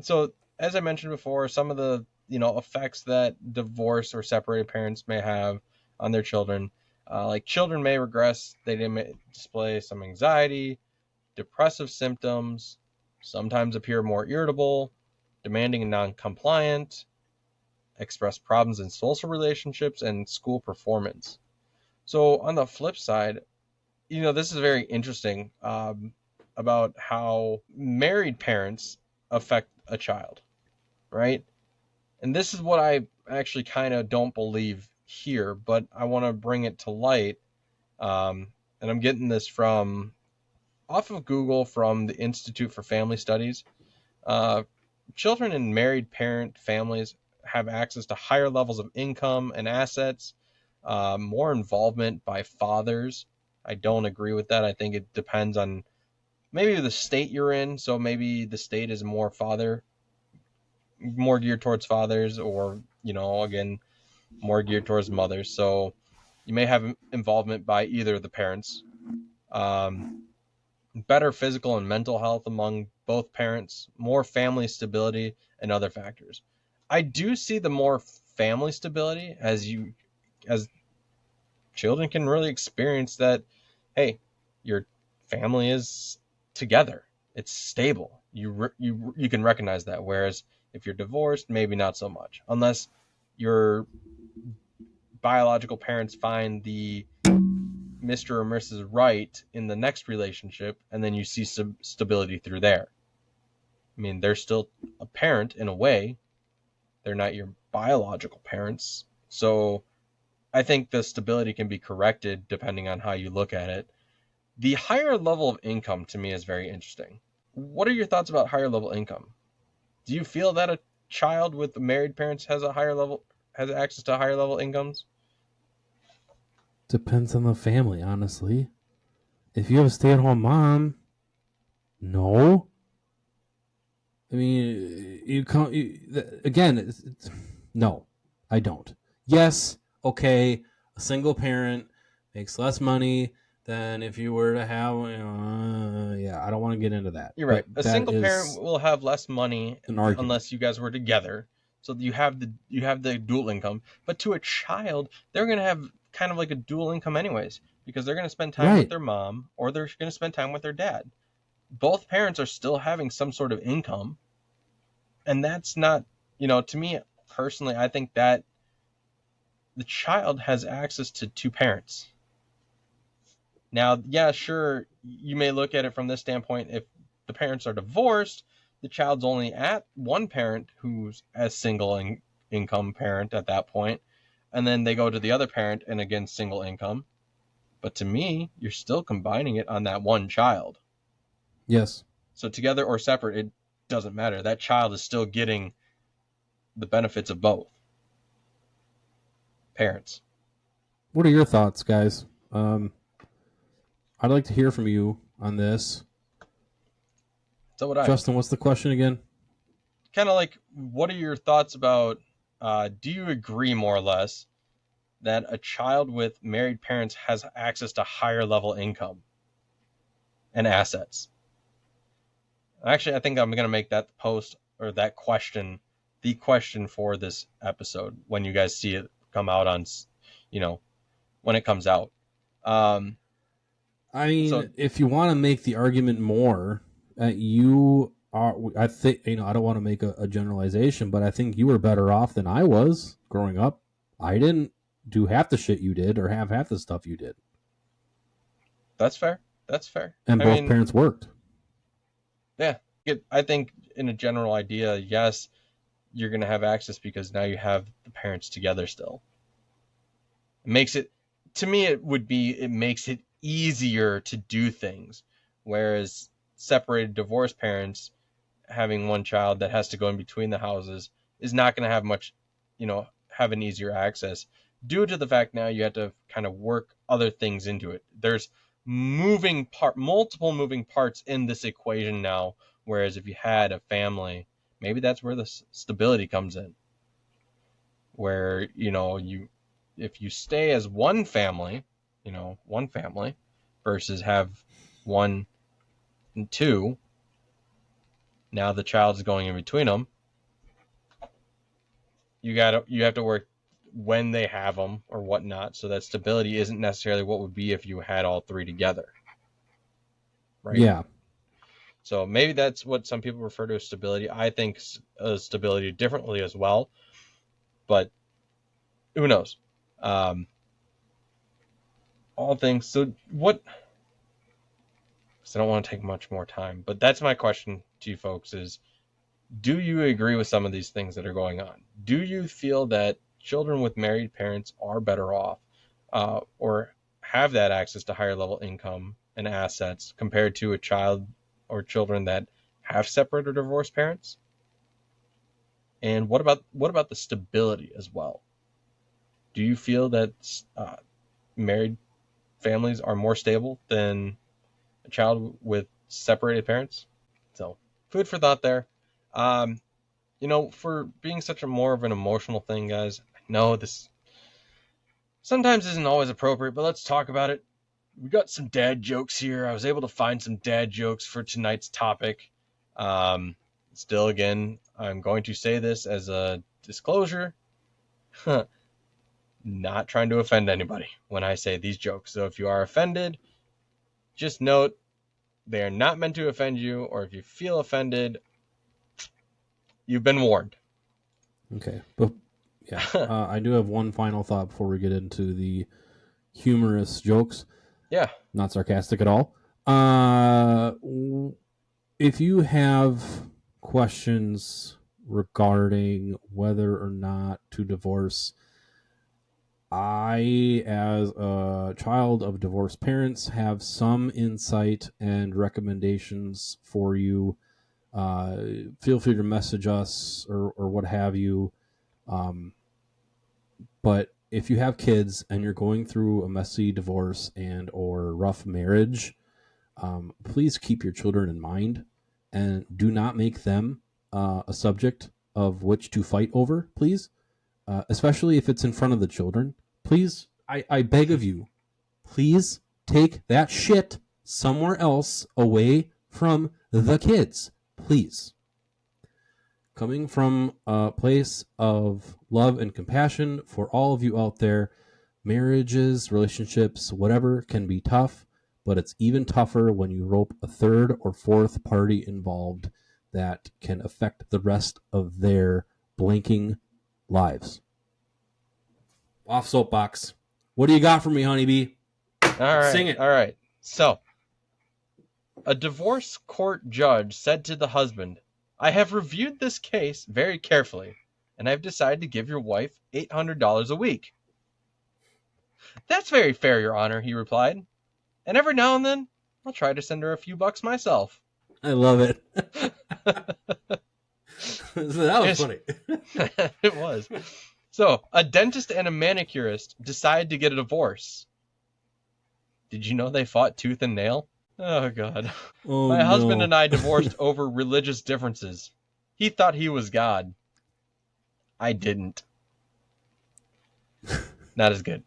So as I mentioned before, some of the effects that divorce or separated parents may have on their children, like children may regress. They may display some anxiety, depressive symptoms, sometimes appear more irritable, demanding and non-compliant, express problems in social relationships and school performance. So on the flip side, this is very interesting about how married parents affect a child, right? And this is what I actually kind of don't believe here, but I want to bring it to light. And I'm getting this from off of Google from the Institute for Family Studies. Uh, Children in married parent families have access to higher levels of income and assets, more involvement by fathers. I don't agree with that. I think it depends on maybe the state you're in. So maybe the state is more geared towards fathers, or again, more geared towards mothers. So you may have involvement by either of the parents. Um, Better physical and mental health among both parents, more family stability, and other factors. I do see the more family stability as children can really experience that, hey, your family is together. It's stable. You can recognize that. Whereas if you're divorced, maybe not so much, unless your biological parents find the Mr. or Mrs. Right in the next relationship, and then you see some stability through there. I mean, they're still a parent in a way. They're not your biological parents. So I think the stability can be corrected depending on how you look at it. The higher level of income to me is very interesting. What are your thoughts about higher level income? Do you feel that a child with married parents has access to higher level incomes? Depends on the family, honestly. If you have a stay-at-home mom, no. I mean, you can't. Again, no, I don't. Yes, okay, a single parent makes less money than if you were to have. Yeah, I don't want to get into that, You're right. but A that single parent is will have less money an argument. unless you guys were together. So you have the dual income. But to a child, they're going to have kind of like a dual income anyways, because they're going to spend time with Right. their mom or they're going to spend time with their dad. Both parents are still having some sort of income, and that's not, to me personally, I think that the child has access to two parents. Now, yeah, sure, you may look at it from this standpoint. If the parents are divorced, the child's only at one parent who's a single income parent at that point. and then they go to the other parent, and again, single income. But to me, you're still combining it on that one child. Yes. So together or separate, it doesn't matter. That child is still getting the benefits of both parents. What are your thoughts, guys? I'd like to hear from you on this. So would I. Justin, what's the question again? Kind of like, what are your thoughts about, do you agree more or less that a child with married parents has access to higher level income and assets? Actually, I think I'm going to make that post or that question the question for this episode when you guys see it come out on, when it comes out. I mean, So- if you want to make the argument more, you are. I think I don't want to make a generalization, but I think you were better off than I was growing up. I didn't do half the shit you did or have half the stuff you did. That's fair. That's fair. And both parents worked. Yeah, I think in a general idea, yes, you're going to have access because now you have the parents together still. It makes it, to me, it makes it easier to do things. Whereas separated divorced parents having one child that has to go in between the houses is not going to have much, have an easier access due to the fact now you have to kind of work other things into it. There's multiple moving parts in this equation now, whereas if you had a family, maybe that's where the stability comes in, where if you stay as one family versus have one and two, now the child's going in between them, you have to work when they have them or whatnot, so that stability isn't necessarily what would be if you had all three together, right? Yeah. So maybe that's what some people refer to as stability. I think stability differently as well, but who knows? All things. So what? So I don't want to take much more time, but that's my question to you folks: is do you agree with some of these things that are going on? Do you feel that children with married parents are better off, or have that access to higher level income and assets compared to a child or children that have separate or divorced parents? And what about the stability as well? Do you feel that married families are more stable than a child with separated parents? So, food for thought there. For being such a more of an emotional thing, guys, I know this sometimes isn't always appropriate, but let's talk about it. We got some dad jokes here. I was able to find some dad jokes for tonight's topic. Still, again, I'm going to say this as a disclosure. Not trying to offend anybody when I say these jokes. So if you are offended, just note they are not meant to offend you, or if you feel offended, you've been warned. Okay. But yeah, I do have one final thought before we get into the humorous jokes. Yeah. Not sarcastic at all. If you have questions regarding whether or not to divorce, I, as a child of divorced parents, have some insight and recommendations for you. Feel free to message us or what have you. But if you have kids and you're going through a messy divorce and or rough marriage, please keep your children in mind and do not make them a subject of which to fight over, please. Especially if it's in front of the children. Please, I beg of you, please take that shit somewhere else away from the kids. Please. Coming from a place of love and compassion for all of you out there, marriages, relationships, whatever can be tough, but it's even tougher when you rope a third or fourth party involved that can affect the rest of their blinking lives. Off soapbox. What do you got for me, honeybee? All right. Sing it. All right. So, a divorce court judge said to the husband, "I have reviewed this case very carefully, and I've decided to give your wife $800 a week. That's very fair, Your Honor, he replied. And every now and then, I'll try to send her a few bucks myself. I love it. That was funny. It was. So, a dentist and a manicurist decide to get a divorce. Did you know they fought tooth and nail? Oh, God. Oh, My husband no. and I divorced over religious differences. He thought he was God. I didn't. Not as good.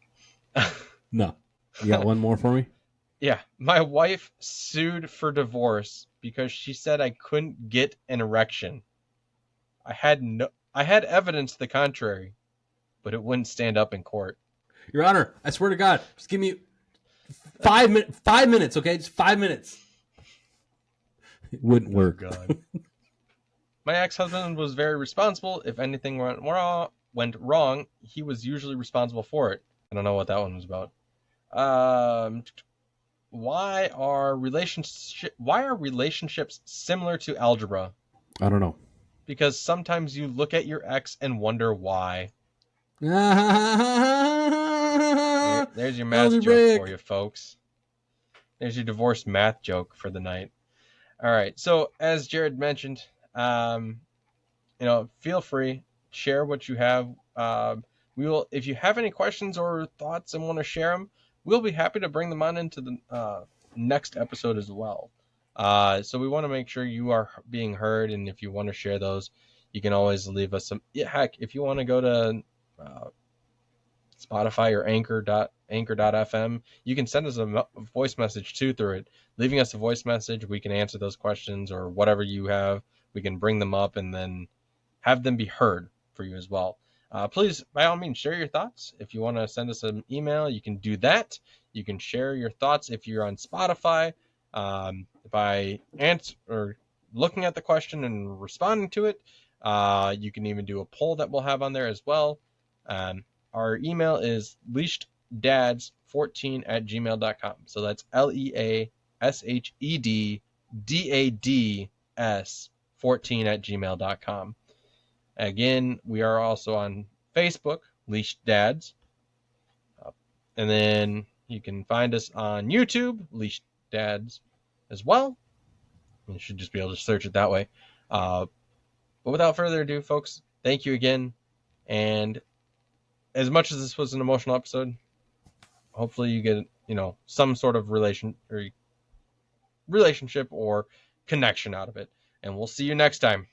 No. You got one more for me? Yeah. My wife sued for divorce because she said I couldn't get an erection. I had evidence to the contrary, but it wouldn't stand up in court. Your Honor, I swear to God, just give me 5 minutes. 5 minutes, okay? Just 5 minutes. It wouldn't work. Oh, God. My ex-husband was very responsible. If anything went wrong, he was usually responsible for it. I don't know what that one was about. Why are relationships similar to algebra? I don't know. Because sometimes you look at your ex and wonder why. There's your math joke for you, folks. There's your divorce math joke for the night. All right. So as Jared mentioned, feel free, share what you have. We will, if you have any questions or thoughts and want to share them, we'll be happy to bring them on into the next episode as well. So we want to make sure you are being heard, and if you want to share those, you can always leave us some. Yeah, heck, if you want to go to Spotify or anchor.fm, you can send us a voice message too through it. Leaving us a voice message, we can answer those questions or whatever you have. We can bring them up and then have them be heard for you as well. Please, by all means, share your thoughts. If you want to send us an email, you can do that. You can share your thoughts if you're on Spotify by looking at the question and responding to it. You can even do a poll that we'll have on there as well. Our email is leasheddads14@gmail.com. So that's LEASHEDDADS 14@gmail.com. Again, we are also on Facebook, Leashed Dads. And then you can find us on YouTube, Leashed Dads as well. You should just be able to search it that way. But without further ado, folks, thank you again. And as much as this was an emotional episode, hopefully you get, some sort of relationship or connection out of it. And we'll see you next time.